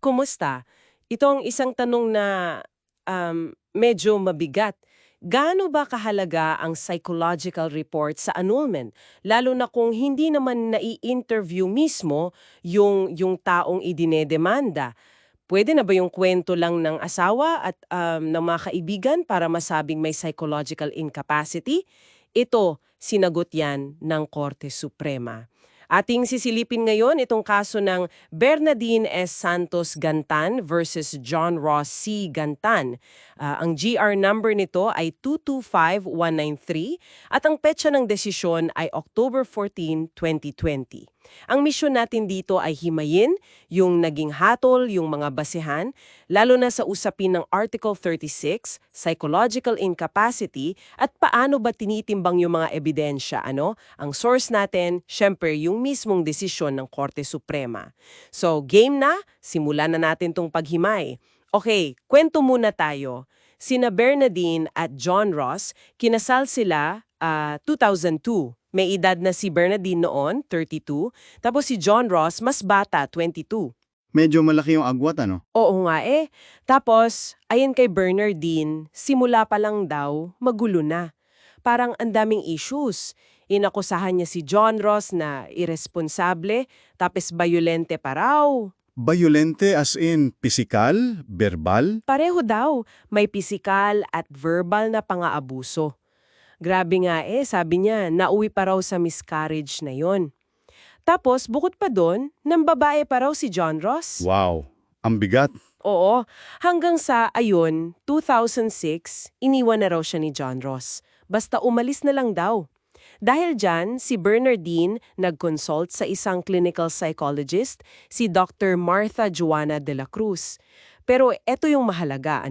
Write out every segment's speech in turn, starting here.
Kumusta? Ito ang isang tanong na medyo mabigat. Gaano ba kahalaga ang psychological report sa annulment? Lalo na kung hindi naman nai-interview mismo yung taong idinedemanda. Pwede na ba yung kwento lang ng asawa at ng mga kaibigan para masabing may psychological incapacity? Ito, sinagot yan ng Korte Suprema. Ating sisilipin ngayon itong kaso ng Bernardine S. Santos Gantan versus John Ross C. Gantan. Ang GR number nito ay 225193 at ang petsa ng desisyon ay October 14, 2020. Ang misyon natin dito ay himayin yung naging hatol, yung mga basehan, lalo na sa usapin ng Article 36, psychological incapacity, at paano ba tinitimbang yung mga ebidensya, ano? Ang source natin, syempre, yung mismong desisyon ng Korte Suprema. So, game na, simulan na natin tong paghimay. Okay, kwento muna tayo. Sina Bernardine at John Ross, kinasal sila 2002. May edad na si Bernardine noon, 32, tapos si John Ross mas bata, 22. Medyo malaki yung agwat, ano? Oo nga eh. Tapos, ayon kay Bernardine, simula pa lang daw, magulo na. Parang ang daming issues. Inakusahan niya si John Ross na irresponsable, tapos bayolente pa raw. Bayolente as in pisikal, verbal? Pareho daw, may pisikal at verbal na pang-aabuso. Grabe nga eh, sabi niya, nauwi pa raw sa miscarriage na yon. Tapos, bukod pa doon, nang babae pa raw si John Ross. Wow, ang bigat. Oo, hanggang sa, ayon, 2006, iniwan na raw siya ni John Ross. Basta umalis na lang daw. Dahil dyan, si Bernardine nag-consult sa isang clinical psychologist, si Dr. Martha Juana de la Cruz. Pero eto yung mahalaga,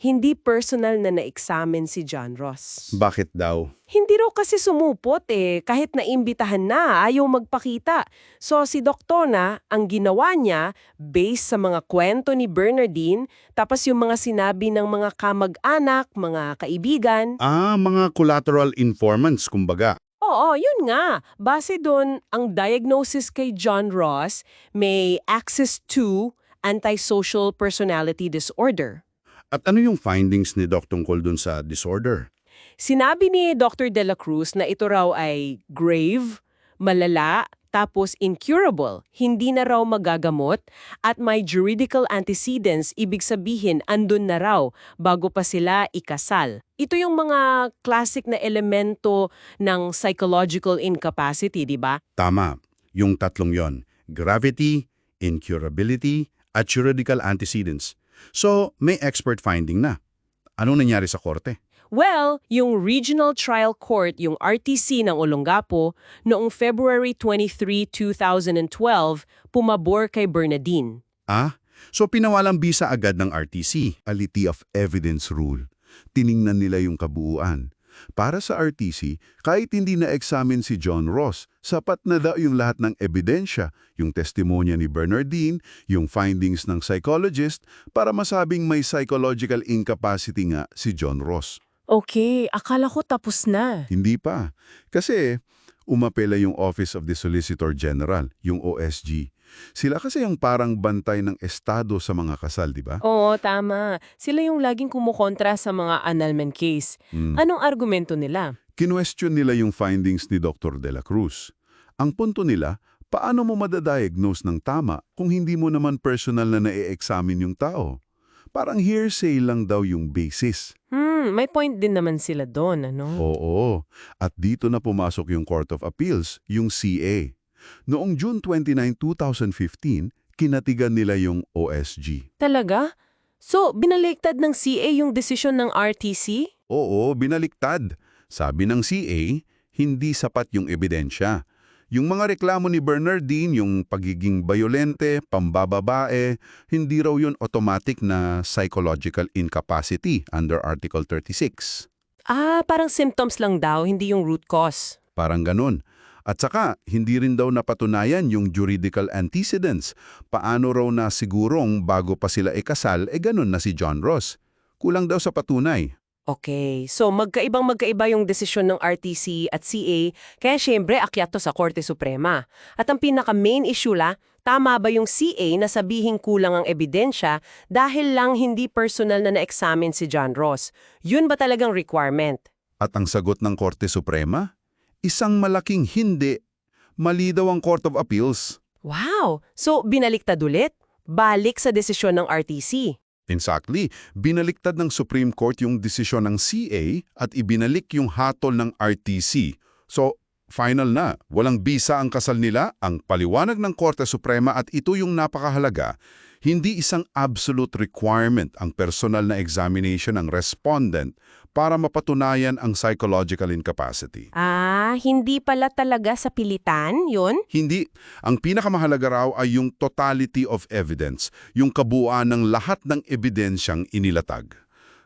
hindi personal na na-examine si John Ross. Bakit daw? Hindi raw kasi sumupot kahit naimbitahan na, ayaw magpakita. So si Doktor na, ang ginawa niya, based sa mga kwento ni Bernardine, tapos yung mga sinabi ng mga kamag-anak, mga kaibigan. Mga collateral informants, kumbaga. Oo, yun nga. Base doon, ang diagnosis kay John Ross may access to antisocial personality disorder. At ano yung findings ni Doc tungkol dun sa disorder? Sinabi ni Dr. De La Cruz na ito raw ay grave, malala, tapos incurable, hindi na raw magagamot, at may juridical antecedents, ibig sabihin andun na raw bago pa sila ikasal. Ito yung mga classic na elemento ng psychological incapacity, di ba? Tama, yung tatlong yon. Gravity, incurability, at juridical antecedents. So, may expert finding na. Anong nangyari sa korte? Well, yung Regional Trial Court, yung RTC ng Olongapo, noong February 23, 2012, pumabor kay Bernardine. So pinawalang bisa agad ng RTC, Ality of Evidence Rule. Tiningnan nila yung kabuuan. Para sa RTC, kahit hindi na-examine si John Ross, sapat na daw yung lahat ng ebidensya, yung testimonya ni Bernardine, yung findings ng psychologist, para masabing may psychological incapacity nga si John Ross. Okay, akala ko tapos na. Hindi pa. Kasi umapela yung Office of the Solicitor General, yung OSG. Sila kasi yung parang bantay ng estado sa mga kasal, di ba? Oo, tama. Sila yung laging kumukontra sa mga annulment case. Anong argumento nila? Kinwestiyon nila yung findings ni Dr. De La Cruz. Ang punto nila, paano mo madadiagnose ng tama kung hindi mo naman personal na na-e-examine yung tao? Parang hearsay lang daw yung basis. May point din naman sila doon, ano? Oo. At dito na pumasok yung Court of Appeals, yung CA. Noong June 29, 2015, kinatigan nila yung OSG. Talaga? So, binaliktad ng CA yung desisyon ng RTC? Oo, binaliktad. Sabi ng CA, hindi sapat yung ebidensya. Yung mga reklamo ni Bernardine, yung pagiging bayolente, pambababae, hindi raw yun automatic na psychological incapacity under Article 36. Parang symptoms lang daw, hindi yung root cause. Parang ganun. At saka, hindi rin daw napatunayan yung juridical antecedents. Paano raw na sigurong bago pa sila ikasal, ganun na si John Ross. Kulang daw sa patunay. Okay, so magkaiba yung desisyon ng RTC at CA, kaya syempre akyat to sa Korte Suprema. At ang pinaka-main issue Tama ba yung CA na sabihing kulang ang ebidensya dahil lang hindi personal na na-examine si John Ross? Yun ba talagang requirement? At ang sagot ng Korte Suprema? Isang malaking hindi. Mali daw ang Court of Appeals. Wow! So, binaliktad ulit? Balik sa desisyon ng RTC. Exactly. Binaliktad ng Supreme Court yung desisyon ng CA at ibinalik yung hatol ng RTC. So, final na. Walang bisa ang kasal nila, ang paliwanag ng Korte Suprema at ito yung napakahalaga. Hindi isang absolute requirement ang personal na examination ng respondent para mapatunayan ang psychological incapacity. Hindi pala talaga sa pilitan, yun? Hindi. Ang pinakamahalaga raw ay yung totality of evidence, yung kabuuan ng lahat ng ebidensyang inilatag.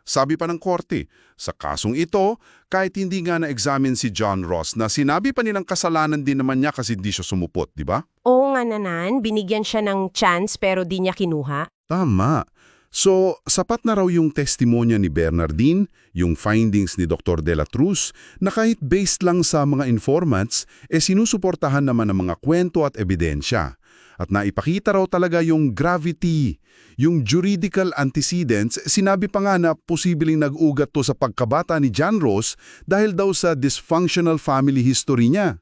Sabi pa ng korte, sa kasong ito, kahit hindi nga na-examine si John Ross na sinabi pa nilang kasalanan din naman niya kasi hindi siya sumupot, di ba? Oo nga nanan, binigyan siya ng chance pero di niya kinuha. Tama. So, sapat na raw yung testimonya ni Bernardine, yung findings ni Dr. De La Cruz, na kahit based lang sa mga informants, sinusuportahan naman ng mga kwento at ebidensya. At naipakita raw talaga yung gravity, yung juridical antecedents, sinabi pa nga na posibleng nag-ugat to sa pagkabata ni John Ross dahil daw sa dysfunctional family history niya.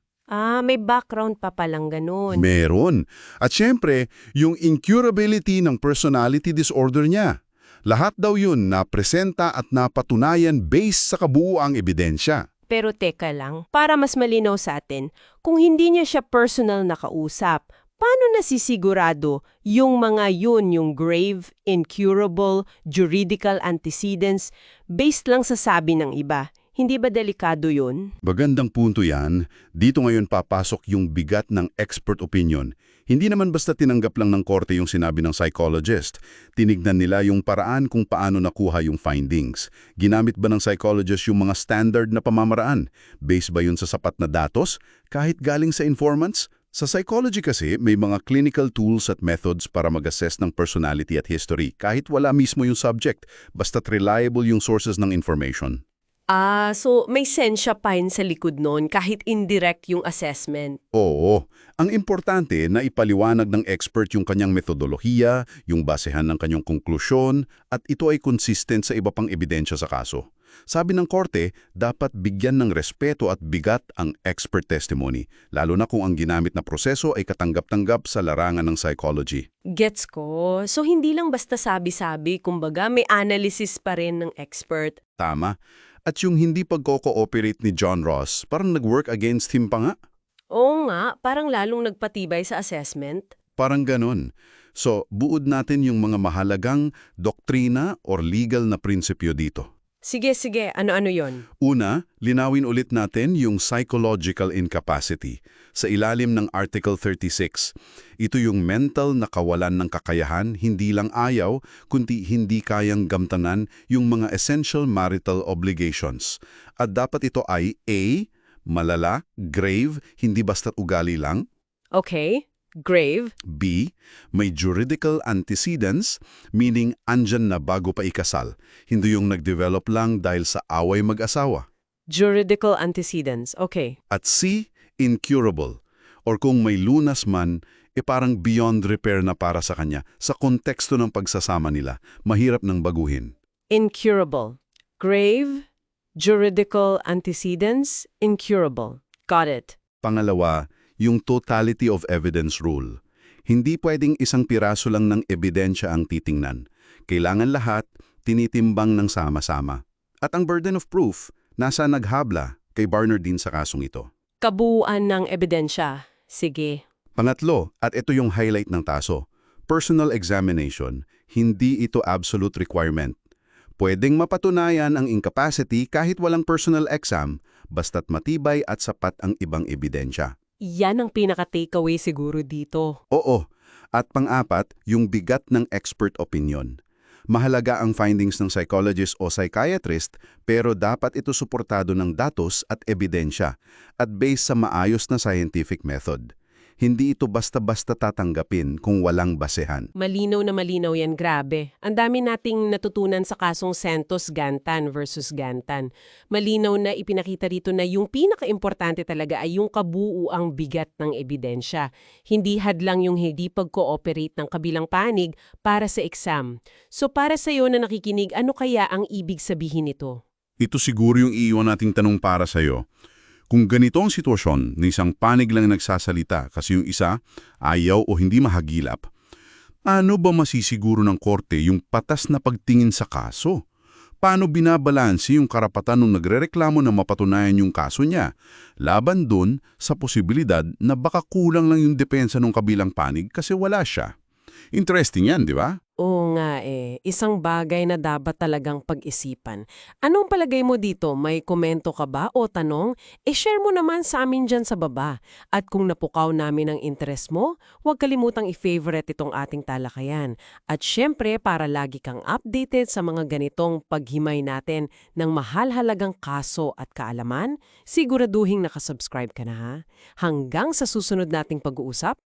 May background pa palang ganun. Meron. At syempre, yung incurability ng personality disorder niya. Lahat daw yun na presenta at napatunayan based sa kabuuang ebidensya. Pero teka lang, para mas malinaw sa atin, kung hindi niya siya personal na kausap, paano nasisigurado yung mga yun, yung grave, incurable, juridical antecedents, based lang sa sabi ng iba? Hindi ba delikado yun? Magandang punto yan. Dito ngayon papasok yung bigat ng expert opinion. Hindi naman basta tinanggap lang ng korte yung sinabi ng psychologist. Tinignan nila yung paraan kung paano nakuha yung findings. Ginamit ba ng psychologist yung mga standard na pamamaraan? Based ba yun sa sapat na datos? Kahit galing sa informants? Sa psychology kasi, may mga clinical tools at methods para mag-assess ng personality at history kahit wala mismo yung subject, basta't reliable yung sources ng information. So may sensya pa rin sa likod nun kahit indirect yung assessment. Oo. Ang importante na ipaliwanag ng expert yung kanyang metodolohiya, yung basehan ng kanyang konklusyon, at ito ay consistent sa iba pang ebidensya sa kaso. Sabi ng korte, dapat bigyan ng respeto at bigat ang expert testimony, lalo na kung ang ginamit na proseso ay katanggap-tanggap sa larangan ng psychology. Gets ko. So hindi lang basta sabi-sabi, kumbaga may analysis pa rin ng expert. Tama. At yung hindi pagko-cooperate ni John Ross, parang nag-work against him pa nga. Oo nga, parang lalong nagpatibay sa assessment. Parang ganun. So, buod natin yung mga mahalagang doktrina or legal na prinsipyo dito. Sige, ano-ano yon? Una, linawin ulit natin yung psychological incapacity sa ilalim ng Article 36. Ito yung mental na kawalan ng kakayahan, hindi lang ayaw, kundi hindi kayang gamtanan yung mga essential marital obligations. At dapat ito ay A, malala, grave, hindi basta't ugali lang. Okay, grave. B, may juridical antecedents, meaning andyan na bago pa ikasal. Hindi yung nag-develop lang dahil sa away mag-asawa. Juridical antecedents, okay. At C, incurable. Or kung may lunas man, parang beyond repair na para sa kanya sa konteksto ng pagsasama nila. Mahirap nang baguhin. Incurable. Grave, juridical antecedents, incurable. Got it. Pangalawa, yung totality of evidence rule. Hindi pwedeng isang piraso lang ng ebidensya ang titingnan. Kailangan lahat, tinitimbang ng sama-sama. At ang burden of proof, nasa naghabla kay Bernardine sa kasong ito. Kabuuan ng ebidensya. Sige. Pangatlo, at ito yung highlight ng taso, personal examination, hindi ito absolute requirement. Pwedeng mapatunayan ang incapacity kahit walang personal exam, basta't matibay at sapat ang ibang ebidensya. Yan ang pinaka-takeaway siguro dito. Oo. At pang-apat, yung bigat ng expert opinion. Mahalaga ang findings ng psychologist o psychiatrist, pero dapat ito suportado ng datos at ebidensya at based sa maayos na scientific method. Hindi ito basta-basta tatanggapin kung walang basehan. Malinaw na malinaw yan, grabe. Ang dami nating natutunan sa kasong Santos-Gantan versus Gantan. Malinaw na ipinakita rito na yung pinaka-importante talaga ay yung kabuuang bigat ng ebidensya. Hindi hadlang yung hindi pag-cooperate ng kabilang panig para sa exam. So para sa iyo na nakikinig, ano kaya ang ibig sabihin nito? Ito siguro yung iiwan nating tanong para sa'yo. Kung ganito ang sitwasyon na isang panig lang nagsasalita kasi yung isa ayaw o hindi mahagilap, ano ba masisiguro ng korte yung patas na pagtingin sa kaso? Paano binabalanse yung karapatan ng nagrereklamo na mapatunayan yung kaso niya, laban dun sa posibilidad na baka kulang lang yung depensa ng kabilang panig kasi wala siya? Interesting yan, di ba? Oo nga isang bagay na dapat talagang pag-isipan. Anong palagay mo dito? May komento ka ba o tanong? E-share mo naman sa amin dyan sa baba. At kung napukaw namin ang interest mo, huwag kalimutang i-favorite itong ating talakayan. At syempre, para lagi kang updated sa mga ganitong paghimay natin ng mahal-halagang kaso at kaalaman, siguraduhing nakasubscribe ka na ha. Hanggang sa susunod nating pag-uusap,